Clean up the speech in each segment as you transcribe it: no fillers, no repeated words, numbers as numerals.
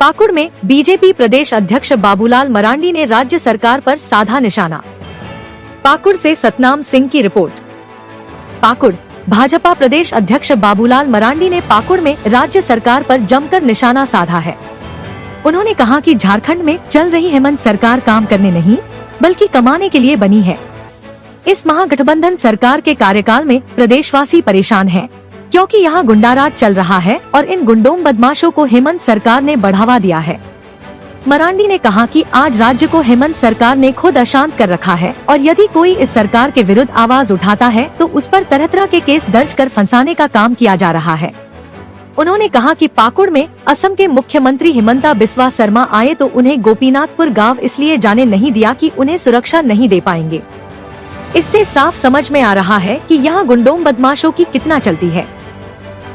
पाकुड़ में बीजेपी प्रदेश अध्यक्ष बाबूलाल मरांडी ने राज्य सरकार पर साधा निशाना। पाकुड़ से सतनाम सिंह की रिपोर्ट। पाकुड़ भाजपा प्रदेश अध्यक्ष बाबूलाल मरांडी ने पाकुड़ में राज्य सरकार पर जमकर निशाना साधा है। उन्होंने कहा कि झारखंड में चल रही हेमंत सरकार काम करने नहीं बल्कि कमाने के लिए बनी है। इस महागठबंधन सरकार के कार्यकाल में प्रदेशवासी परेशान हैं, क्योंकि यहाँ गुंडाराज चल रहा है और इन गुंडों बदमाशों को हेमंत सरकार ने बढ़ावा दिया है। मरांडी ने कहा कि आज राज्य को हेमंत सरकार ने खुद अशांत कर रखा है और यदि कोई इस सरकार के विरुद्ध आवाज उठाता है तो उस पर तरह तरह के केस दर्ज कर फंसाने का काम किया जा रहा है। उन्होंने कहा कि पाकुड़ में असम के मुख्यमंत्री हिमंता बिस्वा शर्मा आए तो उन्हें गोपीनाथपुर गांव इसलिए जाने नहीं दिया कि उन्हें सुरक्षा नहीं दे पाएंगे। इससे साफ समझ में आ रहा है कि यहाँ गुंडों बदमाशों की कितना चलती है।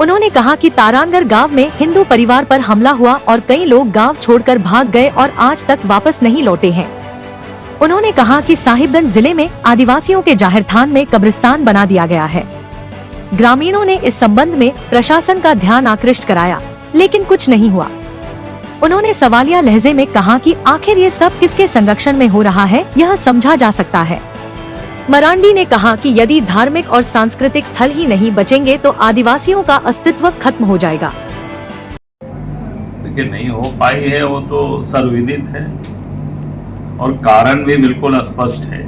उन्होंने कहा कि तारानगर गांव में हिंदू परिवार पर हमला हुआ और कई लोग गांव छोड़कर भाग गए और आज तक वापस नहीं लौटे हैं। उन्होंने कहा कि साहिबगंज जिले में आदिवासियों के जाहिर थान में कब्रिस्तान बना दिया गया है। ग्रामीणों ने इस संबंध में प्रशासन का ध्यान आकृष्ट कराया, लेकिन कुछ नहीं हुआ। उन्होंने सवालिया लहजे में कहा कि आखिर ये सब किसके संरक्षण में हो रहा है, यह समझा जा सकता है। मरांडी ने कहा कि यदि धार्मिक और सांस्कृतिक स्थल ही नहीं बचेंगे तो आदिवासियों का अस्तित्व खत्म हो जाएगा। देखिए, नहीं हो पाई है वो तो सर्वविदित है और कारण भी बिल्कुल स्पष्ट है।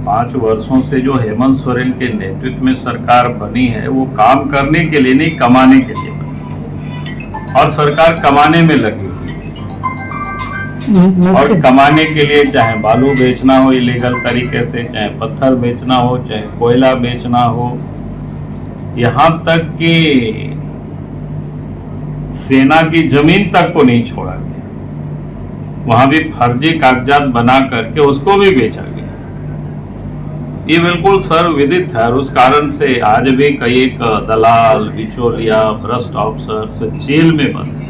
5 वर्षों से जो हेमंत सोरेन के नेतृत्व में सरकार बनी है वो काम करने के लिए नहीं, कमाने के लिए बनी और सरकार कमाने में लगी हुई है। और कमाने के लिए चाहे बालू बेचना हो इलीगल तरीके से, चाहे पत्थर बेचना हो, चाहे कोयला बेचना हो, यहाँ तक कि सेना की जमीन तक को नहीं छोड़ा गया। वहां भी फर्जी कागजात बना करके उसको भी बेचा गया। ये बिल्कुल सर्वविदित है और उस कारण से आज भी कई एक दलाल, बिचौलिया, भ्रष्ट अफसर जेल में बंद है।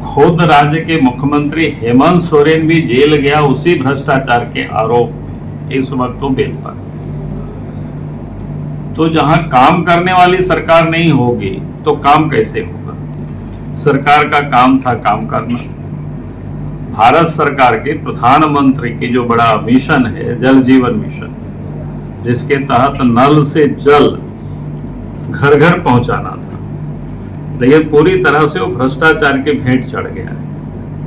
खुद राज्य के मुख्यमंत्री हेमंत सोरेन भी जेल गया उसी भ्रष्टाचार के आरोप में, इस वक्त तो बेल पर। तो जहां काम करने वाली सरकार नहीं होगी तो काम कैसे होगा? सरकार का काम था काम करना। भारत सरकार के प्रधानमंत्री की जो बड़ा मिशन है, जल जीवन मिशन, जिसके तहत नल से जल घर घर पहुंचाना था, लेकिन पूरी तरह से वो भ्रष्टाचार के भेंट चढ़ गया है।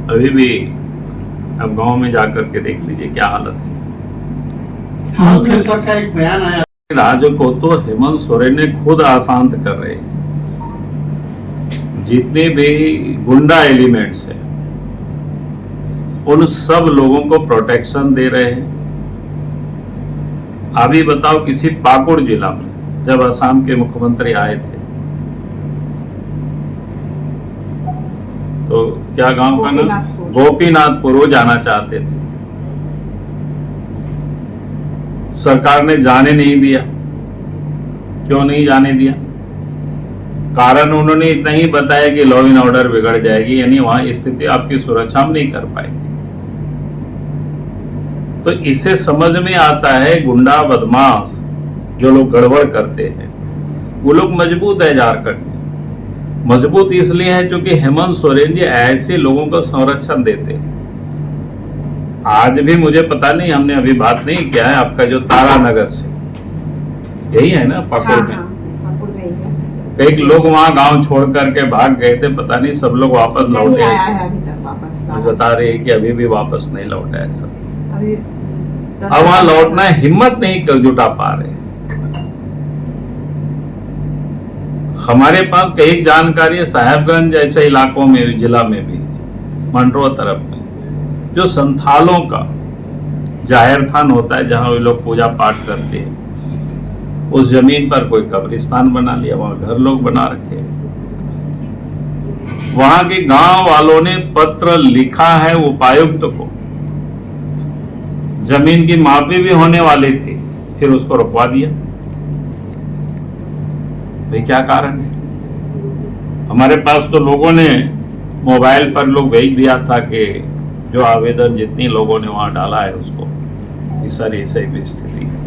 अभी भी अब गांव में जाकर के देख लीजिए क्या हालत है। मुख्य सर का एक बयान आया, राज्य को तो हेमंत सोरेन ने खुद अशांत कर रहे हैं। जितने भी गुंडा एलिमेंट्स है उन सब लोगों को प्रोटेक्शन दे रहे हैं। अभी बताओ, किसी पाकुड़ जिला में जब असम के मुख्यमंत्री आए थे तो क्या गांव का नाम, गोपीनाथपुर, वो जाना चाहते थे, सरकार ने जाने नहीं दिया। क्यों नहीं जाने दिया? कारण उन्होंने इतना ही बताया कि लॉ एंड ऑर्डर बिगड़ जाएगी, यानी वहां स्थिति आपकी सुरक्षा हम नहीं कर पाएंगे। तो इसे समझ में आता है गुंडा बदमाश जो लोग गड़बड़ करते हैं वो लोग मजबूत है। झारखंड मजबूत इसलिए है क्योंकि हेमंत सोरेन जी ऐसे लोगों को संरक्षण देते हैं। आज भी मुझे पता नहीं, हमने अभी बात नहीं किया है, आपका जो तारानगर से यही है ना, पाकुड़ में कई लोग वहां गांव छोड़ करके भाग गए थे, पता नहीं सब लोग वापस लौटे हैं। तो बता रहे हैं कि अभी भी वापस नहीं लौटा है सब। अब वहां लौटना हिम्मत नहीं कर जुटा पा रहे। हमारे पास कई जानकारी है, साहेबगंज जैसे इलाकों में, जिला में भी, मंडरो तरफ में, जो संथालों का जाहिर थान होता है जहां वे लोग पूजा पाठ करते हैं, उस जमीन पर कोई कब्रिस्तान बना लिया, वहां घर लोग बना रखे। वहां के गांव वालों ने पत्र लिखा है उपायुक्त को, जमीन की मापी भी होने वाली थी, फिर उसको रुकवा दिया। भाई क्या कारण है? हमारे पास तो लोगों ने मोबाइल पर लोग भेज दिया था कि जो आवेदन जितनी लोगों ने वहां डाला है उसको, इस सारी ऐसी भी स्थिति है।